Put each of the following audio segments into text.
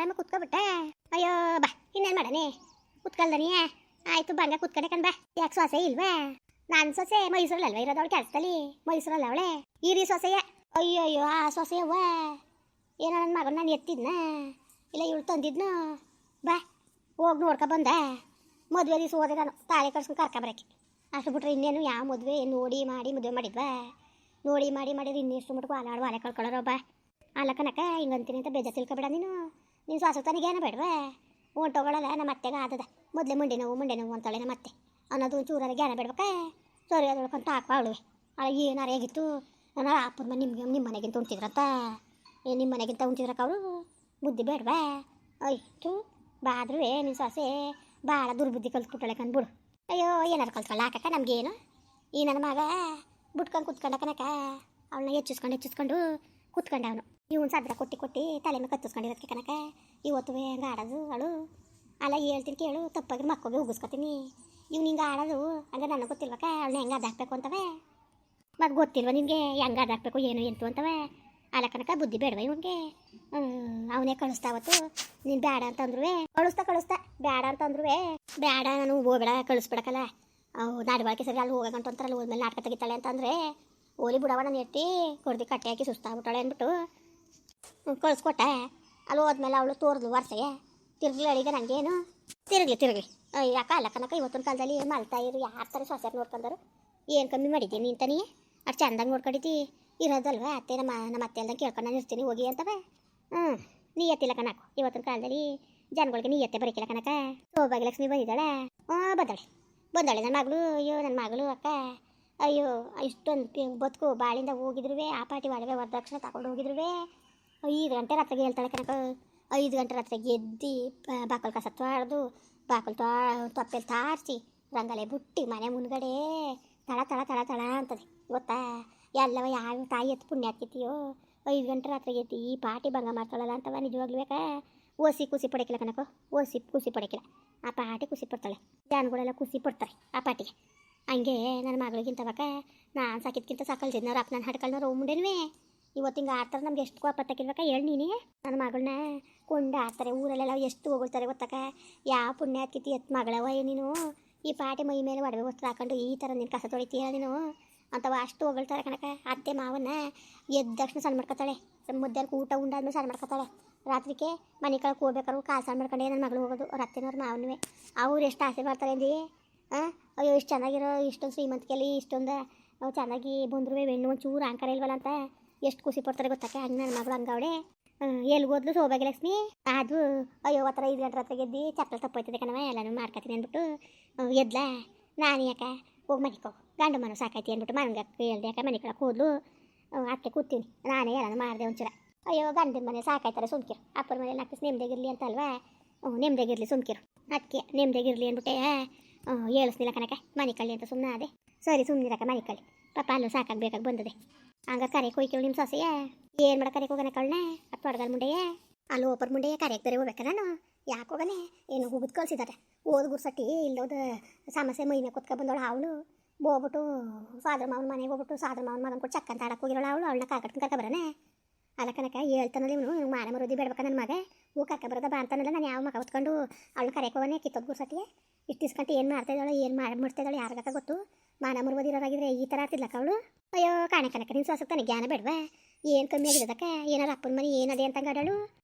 ಆರಾಮ ಕುತ್ಕೊಬಿಟ್ಟೆ. ಅಯ್ಯೋ ಬಾ ಇನ್ನೇನು ಮಾಡನೆ ಕುತ್ಕಲ್ದನಿ. ಆಯ್ತು ಬಂಗ ಕುತ್ಕೊಂಡೆ ಕಣ್ ಬಾ. ಯಾಕೆ ಸೊಸೆ ಇಲ್ವಾ? ನಾನು ಸೊಸೆ ಮೈಸೂರಲ್ಲಲ್ವ ಇರೋದವಳು ಕೆಲಸದಲ್ಲಿ. ಮೈಸೂರಲ್ಲ ಅವಳೆ ಈರಿ ಸೊಸೆಯ. ಅಯ್ಯೋ ಅಯ್ಯೋ ಆ ಸೊಸೆಯವ್ವ ಏನೋ ನನ್ನ ಮಗನ ನಾನು ಎತ್ತಿದ್ನ ಇಲ್ಲ ಇವಳು ತಂದಿದ್ನು. ಬಾ ಹೋಗಿ ನೋಡ್ಕೊ ಬಂದೆ. ಮದುವೆ ದಿವಸ ಹೋದೆ ನಾನು ತಾಳಿ ಕಟ್ಸ್ಕೊಂಡು ಕರ್ಕೊಬರಕ್ಕೆ. ಅಷ್ಟು ಬಿಟ್ರೆ ಇನ್ನೇನು ಯಾವ ಮದುವೆ ನೋಡಿ ಮಾಡಿ ಮದುವೆ ಮಾಡಿದ್ವಾ? ನೋಡಿ ಮಾಡಿ ಮಾಡಿದ್ರೆ ಇನ್ನೆಷ್ಟು ಮಟ್ಕು ಅಲಾಡು ಅಲೆ ಕಳ್ಕೊಳ್ಳೋರೊಬ್ಬ. ಅಲ್ಲ ಕನಕ ಹಿಂಗಂತೀನಿ ಅಂತ ಬೇಜ ತಿಳ್ಕೊಬೇಡ ನೀನು. ನೀನು ಸ್ವಾಸತನಿಗೆ ಏನೋ ಬೇಡವಾ? ಹೊಂಟೋಗಳಲ್ಲ ನಮ್ಮ ಅತ್ತೆಗೆ ಆದದ ಮೊದಲೇ ಮಂಡಿ ನೋವು ಅಂತಾಳೆ ನಮ್ಮ ಅತ್ತೆ ಅನ್ನೋದು ಚೂರಾರ ಜ್ಞಾನ ಬೇಡ್ಬೇಕ. ಸರಿ ಅದೊಳ್ಕೊಂತ ಹಾಕುವ ಅವಳುವೆ. ಅಲ್ಲ ಏನಾರ ಹೇಗಿತ್ತು ನಾನು ಅಪ್ಪನ ಮನೆ ನಿಮ್ಮ ಮನೆಗಿಂತ ಉಣ್ತಿದ್ರಂತ. ನಿಮ್ಮ ಮನೆಗಿಂತ ಉಣ್ತಿದ್ರಕ್ಕ ಅವರು ಬುದ್ಧಿ ಬೇಡವಾ? ಆಯ್ತು ಬಾದ್ರೂ ನಿನ್ನ ಸೊಸೆ ಭಾಳ ದುರ್ಬುದ್ಧಿ ಕಲ್ತ್ಬಿಟ್ಟಳೆ ಕಂದ್ಬಿಡು. ಅಯ್ಯೋ ಏನಾರು ಕಲ್ತ್ಕೊಳ್ಳ ಹಾಕಕ್ಕ ನಮಗೇನು. ಈ ನನ್ನ ಮಗ ಬಿಟ್ಕೊಂಡು ಕುತ್ಕೊಂಡ ಕನಕ ಅವಳನ್ನ ಹೆಚ್ಚಿಸ್ಕೊಂಡು ಕುತ್ಕೊಂಡ ಅವನು. ಇವನು ಸದ್ರ ಕೊಟ್ಟು ತಲೆ ಮೇಲೆ ಕತ್ತಿಸ್ಕೊಂಡಿರೋದಕ್ಕೆ ಕನಕ ಇವತ್ತು ಹಂಗೆ ಆಡೋದು ಅವಳು. ಅಲ್ಲ ಹೇಳ್ತೀನಿ ಕೇಳು, ತಪ್ಪಾಗಿ ಮಕ್ಕಳಿಗೆ ಉಗಿಸ್ಕೊತೀನಿ. ಇವ್ನು ಹಿಂಗೆ ಆಡೋದು ಹಂಗೆ ನನಗೆ ಗೊತ್ತಿಲ್ವಕ್ಕ ಅವಳನ್ನ ಹೆಂಗೆ ಅದಾಕ್ಬೇಕು ಅಂತವೆ. ಮತ್ತು ಗೊತ್ತಿಲ್ವ ನಿನಗೆ ಹೆಂಗೆ ಅದಾಕ್ಬೇಕು ಏನು ಎಂತು ಅಂತವೆ. ಅಲ್ಲ ಕನಕ ಬುದ್ಧಿ ಬೇಡವ ಇವನಿಗೆ. ಅವನೇ ಕಳಿಸ್ತಾವತ್ತು ನೀನು ಬೇಡ ಅಂತಂದ್ರು ಕಳಿಸ್ತಾ ಬೇಡ ಅಂತಂದ್ರು ಬೇಡ ನಾನು ಹೋಗ್ಬೇಡ ಕಳಿಸ್ಬಿಡಕಲ್ಲ. ನಾಡುವಾಳಕ್ಕೆ ಸರಿ ಅಲ್ಲಿ ಹೋಗಂಟು ಅಂತಾರಲ್ಲ ಹೋದ್ಮೇಲೆ ನಾಟಕ ತೆಗಿತಾಳೆ ಅಂತಂದರೆ ಓಲಿ ಬಿಡವ ನಾನು ಎತ್ತಿ ಕೊಡ್ದು ಕಟ್ಟೆ ಹಾಕಿ ಸುಸ್ತಾಗ್ಬಿಟ್ಟಾಳೆ ಅಂದ್ಬಿಟ್ಟು ಕಳಿಸ್ಕೊಟ್ಟೆ. ಅಲ್ಲಿ ಹೋದ್ಮೇಲೆ ಅವಳು ತೋರ್ದು ವರ್ಷಗೆ ತಿರ್ಗಲಿ ಅಡಿಗೆ ನನಗೇನು ತಿರುಗಲಿ ಯಾಕೆ ಅಲ್ಲ ಕನಕ ಇವತ್ತಿನ ಕಾಲದಲ್ಲಿ ಮಲ್ತಾ ಇರು ಯಾರು ಥರ ಸೊಸೆರು ನೋಡ್ಕೊಂಡರು. ಏನು ಕಮ್ಮಿ ಮಾಡಿದ್ದೀನಿ ನಿಂತನೇ ಅಷ್ಟು ಚೆಂದಾಗಿ ನೋಡ್ಕೊಂಡಿದ್ದಿ ಇರೋದಲ್ವ. ಅತ್ತೆ ನಮ್ಮ ಅತ್ತೆ ಅಲ್ದಂಗೆ ಕೇಳ್ಕೊಂಡು ನಾನು ಇರ್ತೀನಿ ಹೋಗಿ ಅಂತವೆ. ನೀಯತ್ತಿಲ್ಲ ಕನಕ ಇವತ್ತಿನ ಕಾಲದಲ್ಲಿ ಜನಗಳಿಗೆ ನೀಯತ್ತೆ ಬರೀಕಿಲ್ಲ ಕನಕ. ಸೌಭಾಗ್ಯಲಕ್ಷ್ಮಿ ಬಂದಿದ್ದಾಳೆ. ಬಂದಾಳೆ ನನ್ನ ಮಗಳು. ಅಯ್ಯೋ ನನ್ನ ಮಗಳು ಅಕ್ಕ ಅಯ್ಯೋ ಇಷ್ಟೊಂದು ಬದುಕು ಬಾಳಿಂದ ಹೋಗಿದ್ರು ಆ ಪಾಟಿ ಒಳಗೆ ವರದಕ್ಷಿಣೆ ತಗೊಂಡು ಹೋಗಿದ್ರು 5 ಗಂಟೆ ರಾತ್ರಿಗೆ ಹೇಳ್ತಾಳೆ ಕನಕ. 5 ಗಂಟೆ ರಾತ್ರಿಗೆ ಎದ್ದು ಬಾಕಲು ಕಸ ತೊಳೆದು ಬಾಕಲು ತೊಪ್ಪೆಲ್ಲಿ ತಾರಿಸಿ ರಂಗಲೆ ಬುಟ್ಟಿ ಮನೆ ಮುಂದ್ಗಡೆ ತಳ ಅಂತದೆ ಗೊತ್ತಾ. ಎಲ್ಲವ ಯಾವ ತಾಯಿ ಎತ್ತು ಪುಣ್ಯ ಹಾಕಿತೀಯೋ 5 ಗಂಟೆ ರಾತ್ರಿಗೆ ಎದ್ದು ಈ ಪಾಟಿ ಭಂಗ ಮಾಡ್ತಾಳಲ್ಲ ಅಂತವ. ನಿಜವಾಗ್ಲೂ ಬೇಕಾ ಖುಷಿ ಪಡಕಿಲ್ಲ ಕನಕ. ಖುಷಿ ಪಡಕಿಲ್ಲ ಆ ಪಾಟಿ ಖುಷಿ ಪಡ್ತಾಳೆ. ಜನಗಳೆಲ್ಲ ಖುಷಿ ಪಡ್ತಾರೆ ಆ ಪಾಟಿಗೆ. ಹಂಗೆ ನನ್ನ ಮಗಳಿಗಿಂತವಕ್ಕ ನಾನು ಸಾಕಿದ್ಕಿಂತ ಸಾಕಲ್ದಿದ್ನವ್ರು ಅಪ್ಪ ನಾನು ಹಡ್ಕಳ್ನವ್ರು ಮುಂಡೇನುವೆ. ಇವತ್ತು ಹಿಂಗೆ ಆಡ್ತಾರೆ ನಮ್ಗೆ ಎಷ್ಟು ಕೋಪ ತಕ್ಕಿಲ್ವಕ್ಕ ಹೇಳಿ ನೀನೇ. ನನ್ನ ಮಗಳನ್ನ ಕೊಂಡು ಆಡ್ತಾರೆ ಊರಲ್ಲೆಲ್ಲ ಎಷ್ಟು ಹೋಗ್ತಾರೆ ಗೊತ್ತಕ್ಕ. ಯಾವ ಪುಣ್ಯ ಹಾಕಿತಿ ಎತ್ತು ಮಗಳವ ನೀನು ಈ ಪಾಟಿ ಮೈ ಮೇಲೆ ಒಡವೆ ವಸ್ತು ಹಾಕೊಂಡು ಈ ಥರ ನೀನು ಕಸ ತೊಳಿತೀಯ ನೀನು ಅಂತವ ಅಷ್ಟು ಹೊಗಳ್ತಾರೆ ಕನಕ. ಅತ್ತೆ ಮಾವನ್ನ ಎದ್ದ ತಕ್ಷಣ ಸಣ್ಣ ಮಾಡ್ಕೊತಾಳೆ. ಮಧ್ಯಾಹ್ನಕ್ಕೆ ಊಟ ಉಂಡಾದ್ಮೇಲೆ ಸಣ್ಣ ಮಾಡ್ಕೊತಾಳೆ. ರಾತ್ರಿಗೆ ಮನೆ ಕಳಕ್ಕೆ ಹೋಗ್ಬೇಕಾದ್ರು ಕಾಲು ಸಣ್ಣ ಮಾಡ್ಕೊಂಡೆ ನನ್ನ ಮಗಳು ಹೋಗೋದು. ಅವ್ರ ಅತ್ತೆನವ್ರು ಮಾವನವೇ ಅವ್ರು ಎಷ್ಟು ಆಸೆ ಮಾಡ್ತಾರೆ ಅಂದಿ. ಅಯ್ಯೋ ಇಷ್ಟು ಚೆನ್ನಾಗಿರೋ ಇಷ್ಟೊಂದು ಶ್ರೀಮಂತಿಕೆಯಲ್ಲಿ ಇಷ್ಟೊಂದು ಚೆನ್ನಾಗಿ ಬಂದ್ರು ಹೆಣ್ಣು ಒಂಚೂರು ಅಂಕಾರ ಇಲ್ವಲ್ಲ ಅಂತ ಎಷ್ಟು ಖುಷಿ ಪಡ್ತಾರೆ ಗೊತ್ತಕ್ಕೆ. ಹಂಗೆ ನನ್ನ ಮಗಳು ಹಂಗವಳೆ. ಎಲ್ಗೋದ್ಲು ಸೌಭಾಗ್ಯಲಕ್ಷ್ಮಿ ಅದು ಅಯ್ಯೋ ಹತ್ರ 5 ಗಂಟೆ ರಾತ್ರಿಗೆ ಎದ್ದು ಚಪ್ಪಲ್ ತಪ್ಪೋಯ್ತದೆ ಕಣವ ಎಲ್ಲನೂ ಮಾಡ್ಕೊತೀನಿ ಅಂದ್ಬಿಟ್ಟು ಎದ್ಲ. ನಾನು ಯಾಕೆ ಹೋಗಿ ಮನೆಗೆ ಹೋಗು ಗಂಡು ಮನೆ ಸಾಕೈತಿ ಅಂದ್ಬಿಟ್ಟು ಮನೆಗೆ ಹೇಳ್ದೆ. ಯಾಕೆ ಮನೆ ಕಳಕ್ಕೆ ಹೋದ್ಲು ಅದಕ್ಕೆ ಕೂತೀನಿ ನಾನೇ ಎಲ್ಲನೂ ಮಾಡಿದೆ ಒಂಚೂರ. ಅಯ್ಯೋ ಗಂಡಿನ ಮನೆ ಸಾಕಾಯ್ತಾರೆ ಸುಮ್ಕಿರು ಅಪ್ಪರ ಮನೆ ನಾಲ್ಕು ನೆಮ್ಮದಿಗಿರಲಿ ಅಂತ ಅಲ್ವಾ. ನೆಮ್ಮದಿಗಿರಲಿ ಸುಮ್ಕಿರು ಅದಕ್ಕೆ ನೆಮ್ಮದಿಗಿರಲಿ ಅಂದ್ಬಿಟ್ಟೆ ಹೇಳಿಸ್ನಿಲ್ಲ ಕನಕ ಮನೆ ಕಳ್ಳಿ ಅಂತ ಸುಮ್ಮನೆ ಅದೇ. ಸರಿ ಸುಮ್ಮನಿರಕ್ಕ ಮನೆ ಕಳ್ಳಿ ಪಾಪ ಅಲ್ಲೂ ಸಾಕಾಗಬೇಕಾಗಿ ಬಂದದೆ. ಹಂಗ ಕರೆಗೆ ಹೋಯ್ಕೇಳು ನಿಮ್ಮ ಸೊಸೆಯ ಏನು ಮಾಡ ಕರೆಗೆ ಹೋಗೋಣ ಕಳ್ಳೆ ಅದು ತೊಡಗಲ್ ಮುಂಡೆಯೇ ಅಲ್ಲಿ ಓಪರ್ ಮುಂಡೆಯೇ ಕರೆಗೆ ಬೇರೆ ಹೋಗ್ಬೇಕಾ ನಾನು ಯಾಕೆ ಹೋಗನೆ ಏನು ಹೋಗುದು ಕಳ್ಸಿದ್ದಾರೆ. ಓದ್ ಗುರ್ಸಟ್ಟಿ ಇಲ್ಲೋದು ಸಮಸ್ಯೆ ಮೈನ ಕೊತ್ಕೊ ಬಂದವಳು ಅವಳು ಹೋಗ್ಬಿಟ್ಟು ಸಾದ್ರ ಮಾವನ ಮನೆಗೆ ಹೋಗ್ಬಿಟ್ಟು ಸಾದ್ರ ಮಾವನ ಮಗನ ಕೊಟ್ಟು ಚಕ್ಕಂತ ಆಡಕ್ಕೆ ಹೋಗಿರೋಳು ಅವಳನ್ನ ಕರ್ಕೊಂಡು ಬರೋನೆ. ಅಲ್ಲ ಕನಕ ಹೇಳ್ತಾನಲ್ಲ ಇವನು ಮಾಡ ಮರೋದಿ ಬೇಡ್ಬೇಕ ನನ್ನ ಮಗ ಹೂ ಕರ್ಕೊಬರೋದ ಬಾ ಅಂತಾನಲ್ಲ. ನಾನು ಯಾವ ಮಗ ಹೊತ್ಕೊಂಡು ಅವಳನ್ನ ಕರೆಗೆ ಹೋಗೋನೆ ಕಿತ್ತೋದು ಗುರ್ಸಟ್ಟಿಗೆ ಇಷ್ಟು ಇಸ್ಕೊಂಟ್ಟು ಏನು ಮಾಡ್ತಾಯಿದ್ದಾಳೆ ಏನು ಮಾಡ್ತಾಯಿದ್ದಾಳೆ ಯಾರಿಗಾಕ ಗೊತ್ತು. ಮಾನ ಮುರುವದಿರೋರಾಗಿದ್ರೆ ಈ ಥರ ಆಡ್ತಿದ್ಲಕ್ಕ ಅವಳು. ಅಯ್ಯೋ ಕಾಣೆ ಕನಕ ನಿನ್ನ ಸೊಸೆ ತಾನೆ ಜ್ಞಾನ ಬೇಡವಾ? ಏನು ಕಮ್ಮಿ ಆಗಿದ್ದಕ್ಕ ಏನಾರು ಅಪ್ಪನ ಮನೆ ಏನದೆ ಅಂತ ಗಡಳು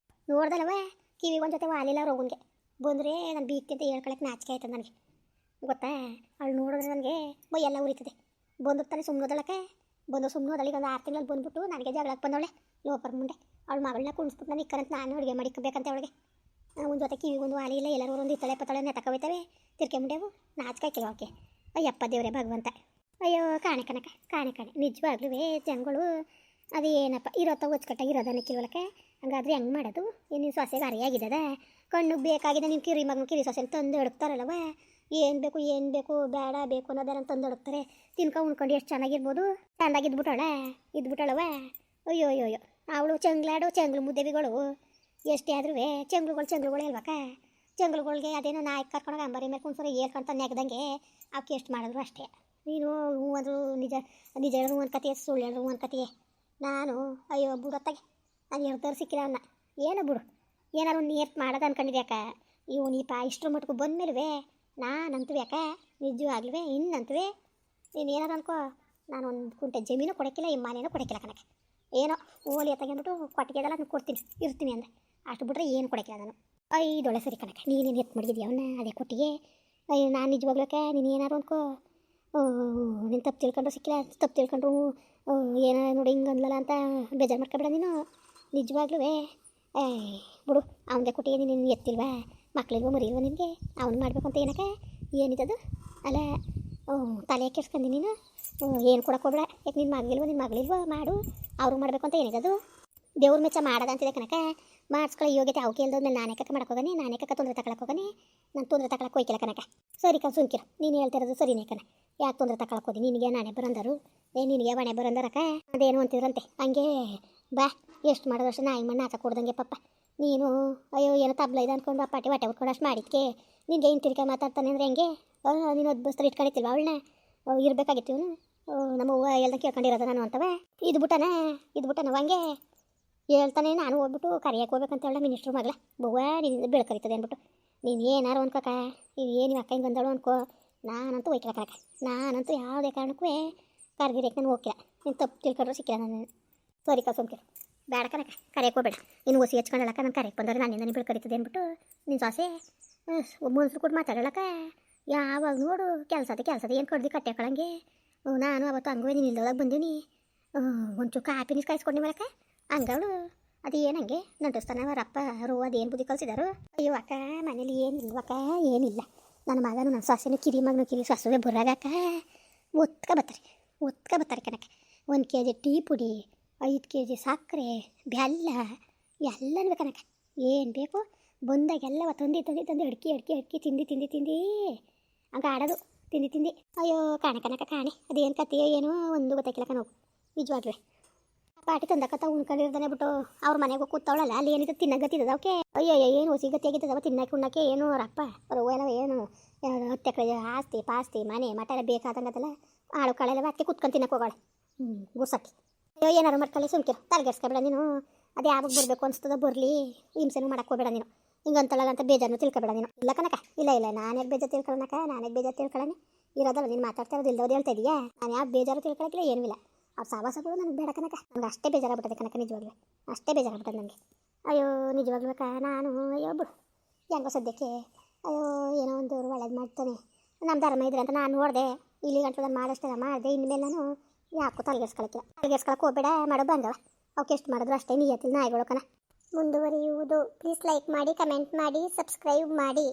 ನೋಡ್ದಲ್ಲವ. ಕಿವಿಗೆ ಒಂದು ಜೊತೆ ವಾಲಿಲ್ಲ ರೋಗನ್ಗೆ ಬಂದರೆ ನಾನು ಬೀಗ್ತಿ ಅಂತ ಹೇಳ್ಕೊಳಕ್ಕೆ ನಾಚಿಕೆ ಆಯ್ತದೆ ನನಗೆ ಗೊತ್ತಾ. ಅವಳು ನೋಡಿದ್ರೆ ನನಗೆ ಮೈಯೆಲ್ಲ ಉರಿತದೆ. ಬಂದು ತಾನೆ ಸುಮ್ಮನೋದಳಕ್ಕೆ ಬಂದು ಸುಮ್ಮನೋದಳಿಗೆ ಒಂದು 6 ತಿಂಗಳಲ್ಲಿ ಬಂದುಬಿಟ್ಟು ನನಗೆ ಜಗಳಕ್ಕೆ ಬಂದವಳೆ ಲೋಪರ್ ಮುಂದೆ. ಅವಳು ಮಗಳನ್ನ ಕುಣಿಸ್ಬಿಟ್ಟು ನಾನು ಇಕ್ಕರಂತ ನಾನು ಅಡುಗೆ ಮಾಡಿಕೊಬೇಕಂತ ಅವಳಿಗೆ ಒಂದು ಜೊತೆ ಕಿವಿಗೆ ಒಂದು ವಾಲಿ ಇಲ್ಲ. ಎಲ್ಲರೂ ಒಂದು ಇತ್ತಳೆ ಪತ್ತಳೆ ನೆತಕೋಯ್ತವೆ ತಿರ್ಕೆ ಮುಂಡೆವು ನಾಚಿಕಾಯ್ಕಿಲ್ಲ ಅವಕ್ಕೆ. ಅಯ್ಯಪ್ಪ ದೇವರೇ ಭಗವಂತ. ಅಯ್ಯೋ ಕಾಣೆ ನಿಜವಾಗ್ಲೂ ಜನಗಳು ಅದು ಏನಪ್ಪ ಇರೋತ್ತ ಹೊಚ್ಕಟ್ಟಾಗಿ ಇರೋದನ್ನ ಕಿಲ್ವಲಕ್ಕೆ ಹಂಗಾದ್ರೆ ಹೆಂಗೆ ಮಾಡೋದು. ಏನು ಸೊಸೆಗೆ ಅರಿಯಾಗಿದ್ದದ ಕಣ್ಣು ಬೇಕಾಗಿದೆ. ನಿಮ್ಮ ಕಿರಿ ಮಗನ ಕಿರಿ ಸೊಸೆನ ತಂದು ಎಡಕ್ತಾರಲ್ಲವ ಏನು ಬೇಕು ಬೇಡ ಬೇಕು ಅನ್ನೋದಾರ ತಂದು ಎಡಕ್ತಾರೆ. ತಿನ್ಕೊ ಉಣ್ಕೊಂಡು ಎಷ್ಟು ಚೆನ್ನಾಗಿರ್ಬೋದು ಚೆಂದಾಗಿ ಇದ್ಬಿಟ್ಟಳವ. ಅಯ್ಯೋ ಅವಳು ಚೆಂಗ್ಳು ಮುದ್ದೆವಿಗಳು ಎಷ್ಟೇ ಆದ್ರೂ ಚೆಂಗ್ಳುಗಳು ಇಲ್ವಕ್ಕ. ಚೆಂಗ್ಳುಗಳಿಗೆ ಅದೇನೋ ನಾಯಿ ಕರ್ಕೊಂಡೋಗಿ ಅಂಬರಿ ಮೇಲೆ ಕುಣ್ಸೋರು ಹೇಳ್ಕೊಂತ ನೆಗ್ದಂಗೆ ಅವಕ್ಕೆ ಎಷ್ಟು ಮಾಡಿದ್ರು ಅಷ್ಟೇ. ನೀನು ಹೂ ಅಂದರು ನಿಜ ಹೇಳಿದ್ರು ಒಂದು ಕತೆ ಸುಳ್ಳು ಹೇಳಿದ್ರು ಒಂದು ಕತೆ. ನಾನು ಅಯ್ಯೋ ಬುಡತ್ತಾಗೆ ನಾನು ಹೇಳ್ತಾರೆ ಸಿಕ್ಕಿಲ್ಲ ಅವನ್ನ ಏನು ಬಿಡು ಏನಾರು ಒಂದು ಏರ್ತ್ ಮಾಡೋದು ಅನ್ಕೊಂಡಿದ್ಯಾಕ ಇವನೀಪ ಇಷ್ಟರ ಮಟ್ಟಿಗೆ ಬಂದಮೇಲೆ ನಾನಂತೂ ಯಾಕ ನಿಜವಾಗ್ಲೂ ಇನ್ನಂತೂ ನೀನು ಏನಾರು ಅನ್ಕೋ ನಾನು ಒಂದು ಕುಂಟೆ ಜಮೀನು ಕೊಡೋಕ್ಕಿಲ್ಲ ಈ ಮನೇನೂ ಕೊಡೋಕ್ಕಿಲ್ಲ ಕಣಕ್ಕೆ ಏನೋ ಓಲಿ ಎತ್ತಾಗ್ಬಿಟ್ಟು ಕೊಟ್ಟಿಗೆದಲ್ಲ ನಾನು ಕೊಡ್ತೀನಿ ಇರ್ತೀನಿ ಅಂದೆ ಅಷ್ಟು ಬಿಟ್ರೆ ಏನು ಕೊಡೋಕ್ಕಿಲ್ಲ ನಾನು ಐದೊಳೆ ಸರಿ ಕಣಕ್ಕೆ ನೀನೇನು ಎತ್ತು ಮಡಗಿದ್ಯ ಅವನ್ನ ಅದೇ ಕೊಟ್ಟಿಗೆ ನಾನು ನಿಜವಾಗ್ಲಕ್ಕೆ ನೀನು ಏನಾರು ಅನ್ಕೋ ನೀನು ತಪ್ಪು ತಿಳ್ಕೊಂಡ್ರು ಸಿಕ್ಕಿಲ್ಲ ತಪ್ಪು ತಿಳ್ಕೊಂಡ್ರು ಏನೋ ನೋಡಿ ಹಿಂಗೆ ಅಂದ್ಲಲ್ಲ ಅಂತ ಬೇಜಾರು ಮಾಡ್ಕೊಬೇಡ ನೀನು ನಿಜವಾಗ್ಲೂ ಬಿಡು ಅವನಿಗೆ ಕೊಟ್ಟಿಗೆ ನೀನು ಎತ್ತಿಲ್ವಾ ಮಕ್ಕಳಿಲ್ವೋ ಮರಿಲ್ವೋ ನಿನಗೆ ಅವ್ನು ಮಾಡಬೇಕು ಅಂತ ಏನಕ್ಕೆ ಏನಿದದು ಅಲ್ಲ ತಲೆ ಕೆಡ್ಸ್ಕೊಂಡು ನೀನು ಏನು ಕೊಡಕ್ಕೆ ಹೋಗ್ಬೇಡ ಯಾಕೆ ನಿನ್ನ ಮಗಳಿಲ್ವೋ ಮಾಡು ಅವ್ರು ಮಾಡಬೇಕು ಅಂತ ಏನಿದದು ದೇವ್ರ ಮೆಚ್ಚ ಮಾಡೋದಂತಿದೆ ಕನಕ ಮಾಡಿಸ್ಕೊಳ್ಳೋ ಯೋಗ್ಯತೆ ಅವ್ಕೆ ಇಲ್ದೋದ್ಮೇಲೆ ನಾನೇ ಕಕ್ಕ ಮಾಡಕ್ಕೆ ಹೋಗನೆ ನಾನೇ ಕಕ್ಕ ತೊಂದರೆ ತಗೊಳಕ್ಕೆ ಹೋಗನೆ ನಾನು ತೊಂದರೆ ತಗೊಳಕ್ಕೆ ಹೋಯ್ಕಿಲ್ಲ ಕನಕ ಸರಿ ಕನ್ ಸುಮ್ಕಿರು ನೀನು ಹೇಳ್ತಿರೋದು ಸರಿನೇ ಕಣ ಯಾಕೆ ತೊಂದರೆ ತಗೊಳಕ್ಕೆ ಹೋದಿ ನಿನಗೆ ನಾನೇ ಬರಂದರು ನಿನಗೆ ಮನೆ ಬರಂದರಕ್ಕ ಅದೇನು ಅಂತಿದ್ರಂತೆ ಹಂಗೆ ಬಾ ಎಷ್ಟು ಮಾಡೋದು ಅಷ್ಟು ನಾಯಿ ಮಣ್ಣು ಹಾಕ ಕೊಡ್ದಂಗೆ ಪಪ್ಪ ನೀನು ಅಯ್ಯೋ ಏನೋ ತಬ್ಲ ಇದೆ ಅಂದ್ಕೊಂಡು ಅಪ್ಪಾಟಿ ಹೊಟ್ಟೆ ಉಟ್ಕೊಂಡು ಅಷ್ಟು ಮಾಡಿದ್ಕೆ ನಿನಗೆ ಇಂತಿರಿಕ ಮಾತಾಡ್ತಾನೆ ಅಂದರೆ ಹೆಂಗೆ ನೀನು ಬಸ್ತರ ಇಟ್ಕೊಂಡಿರ್ತಿಲ್ವ ಅವಳನ್ನ ಇರಬೇಕಾಗಿತ್ತು ಇವನು ನಮ್ಮ ಹೂವು ಎಲ್ಲ ಕೇಳ್ಕೊಂಡಿರೋದು ನಾನು ಅಂತವೆ ಇದು ಬಿಟ್ಟನ ಹಂಗೆ ಹೇಳ್ತಾನೆ ನಾನು ಹೋಗ್ಬಿಟ್ಟು ಕರಿಯಕ್ಕೆ ಹೋಗ್ಬೇಕಂತ ಹೇಳ ಮಿನಿಸ್ಟ್ರು ಮಗಳ ಬವ್ವ ನಿನ್ನಿಂದ ಬೆಳ್ಕರಿತದೆ ಅಂದ್ಬಿಟ್ಟು ನೀನು ಏನಾರು ಅನ್ಕೋಕ ನೀನು ಏನು ಅಕ್ಕ ಹಿಂಗೆ ಬಂದಳು ಅನ್ಕೋ ನಾನಂತೂ ಹೋಯ್ಕಿಲ್ಲ ಕಣಕ ನಾನಂತೂ ಯಾವುದೇ ಕಾರಣಕ್ಕೂ ಕರ್ಗಿರಕ್ಕೆ ನಾನು ಹೋಗಿಲ್ಲ ನೀನು ತಪ್ಪು ತಿಳ್ಕೊಂಡ್ರು ಸಿಕ್ಕಿಲ್ಲ ನಾನು ಸರಿ ಸುಮ್ಕಿರು ಬೇಡ ಕಣಕ ಕರೆಯಕ್ಕೆ ಹೋಗ್ಬೇಡ ನೀನು ಹೊಸಿ ಹಚ್ಕೊಂಡಳಕ್ಕ ನಾನು ಕರೆಯಕ್ಕೆ ಬಂದವ್ರೆ ನನ್ನಿಂದ ನೀನು ಬೆಳ್ಕರಿತದೆ ಅಂದ್ಬಿಟ್ಟು ನಿನ್ನ ಸಾಸೆ ಮುನ್ಸ್ರು ಕೂಡ ಮಾತಾಡೋಳಕ್ಕ ಯಾವಾಗ ನೋಡು ಕೆಲಸದ ಏನು ಕಡ್ದು ಕಟ್ಟೆ ಹಾಕೊಳಂಗೆ ನಾನು ಅವತ್ತು ಹಂಗೆ ನೀನು ಇಲ್ದೊಳಗೆ ಬಂದೀನಿ ಒಂಚೂರು ಕಾಪಿ ನೀರು ಕಾಯಿಸ್ಕೊಂಡು ಮಾಡಕ್ಕ ಹಂಗವಳು ಅದು ಏನಂಗೆ ನಂಟಿಸ್ತಾನೆ ಅವರಪ್ಪ ರೋ ಅದೇನು ಬುದ್ಧಿ ಕಲಿಸಿದಾರು ಅಯ್ಯೋ ಅಕ್ಕ ಮನೇಲಿ ಏನಿಲ್ವಕ್ಕ ಏನಿಲ್ಲ ನನ್ನ ಮಗನು ನನ್ನ ಸೊಸೆನೂ ಕಿರಿ ಮಗನು ಕಿರಿ ಸೊಸೆ ಬುರ್ರಾಗಕ್ಕ ಒತ್ಕ ಬರ್ತಾರೆ ಕಣಕ್ಕ 1 kg ಟೀ ಪುಡಿ 5 kg ಸಕ್ಕರೆ ಬೆಲ್ಲ ಎಲ್ಲನೂ ಕಣಕ್ಕ ಏನು ಬೇಕು ಬಂದಾಗೆಲ್ಲವ ತಂದು ಅಡ್ಕಿ ತಿಂದು ಹಂಗೆ ಆಡೋದು ತಿಂದು ಅಯ್ಯೋ ಕಣಕ ಕಾಣೆ ಅದೇನು ಕತೆ ಏನೋ ಒಂದು ಗೊತ್ತಾಗಿಲ್ಲ ಕಣವು ನಿಜವಾಗ್ಲೂ ಪಾಟಿ ತಂದಕತ್ತ ಉಣ್ಕೊಂಡಿರ್ತಾನೆ ಬಿಟ್ಟು ಅವ್ರ ಮನೆಗೆ ಕೂತವಳಲ್ಲ ಅಲ್ಲಿ ಏನಿದೆ ತಿನ್ನಗತ್ತಿದ್ದದ ಅವಕ್ಕೆ ಅಯ್ಯೋ ಏನು ಹೊಸಿ ಗತಿಯಾಗಿದ್ದವ ತಿನ್ನಕ್ಕೆ ಉಣ್ಣಕ್ಕೆ ಏನು ರಪ್ಪ ಅವ್ರು ಎಲ್ಲ ಏನು 10 ಎಕರೆ ಆಸ್ತಿ ಪಾಸ್ತಿ ಮನೆ ಮಠ ಎಲ್ಲ ಬೇಕಾದಂಗದಲ್ಲ ಆಳು ಕಳೆಲ್ಲ ಅದಕ್ಕೆ ಕುತ್ಕೊಂಡು ತಿನ್ನಕ್ಕೆ ಹೋಗೋಳೆ ಗುರ್ಸಕ್ಕೆ ಅಯ್ಯೋ ಏನಾರು ಮಾಡ್ಕೊಳ್ಳಿ ಸುಮ್ಕಿರು ತಲೆಗೆಡ್ಸ್ಕೊಬೇಡ ನೀನು ಅದು ಯಾವಾಗ ಬರಬೇಕು ಅನ್ಸ್ತದ ಬರಲಿ ಹಿಂಸೆನೂ ಮಾಡಕ್ಕೆ ಹೋಗಬೇಡ ನೀನು ಹಿಂಗಂತಳಲ್ಲ ಅಂತ ಬೇಜಾರನ್ನು ತಿಳ್ಕೊಬೇಡ ನೀನು ಇಲ್ಲ ಕನಕ ಇಲ್ಲ ನಾನೇ ಬೇಜಾರು ತಿಳ್ಕೊಳ್ಳೋಣ ಇರೋದಲ್ಲ ನೀನು ಮಾತಾಡ್ತಾ ಇರೋದು ಇಲ್ದೋದು ಹೇಳ್ತಾ ಇದೀಯಾ ನಾನು ಯಾವ ಬೇಜಾರು ತಿಳ್ಕೊಳಕ್ಕಿಲ್ಲ ಏನೂ ಇಲ್ಲ ಅವ್ರ ಸಾವಾಸಗಳು ನನಗೆ ಬೇಡ ಕನಕ ನನಗೆ ಅಷ್ಟೇ ಬೇಜಾರಾಗ್ಬಿಟ್ಟದೆ ಕನಕ ನಿಜವಾಗ್ಲೂ ಅಷ್ಟೇ ಬೇಜಾರಾಗ್ಬಿಟ್ಟದೆ ನನಗೆ ಅಯ್ಯೋ ನಿಜವಾಗ್ಲೂ ನಾನು ಅಯ್ಯೋ ಬಿಡು ಹೆಂಗೋ ಸದ್ಯಕ್ಕೆ ಅಯ್ಯೋ ಏನೋ ಒಂದು ದೇವರು ಒಳ್ಳೇದು ಮಾಡ್ತಾನೆ ನಮ್ಮ ಧರ್ಮ ಇದ್ರೆ ಅಂತ ನಾನು ನೋಡಿದೆ ಇಲ್ಲಿ ಗಂಟು ನಾನು ಮಾಡಿದೆ ಇನ್ಮೇಲೆ ನಾನು ಯಾಕೋ ತಲೆಗೆಡ್ಸ್ಕೊಳಕ್ಕೆ ಹೋಗಬೇಡ ಮಾಡೋ ಬಂದವ ಅವಕ್ಕೆ ಎಷ್ಟು ಮಾಡಿದ್ರು ಅಷ್ಟೇ ನಿಯತ್ತಿಲ್ಲ ನಾಯಿಗಳು ಕಣ ಮುಂದುವರಿಯುವುದು ಪ್ಲೀಸ್ ಲೈಕ್ ಮಾಡಿ ಕಮೆಂಟ್ ಮಾಡಿ ಸಬ್ಸ್ಕ್ರೈಬ್ ಮಾಡಿ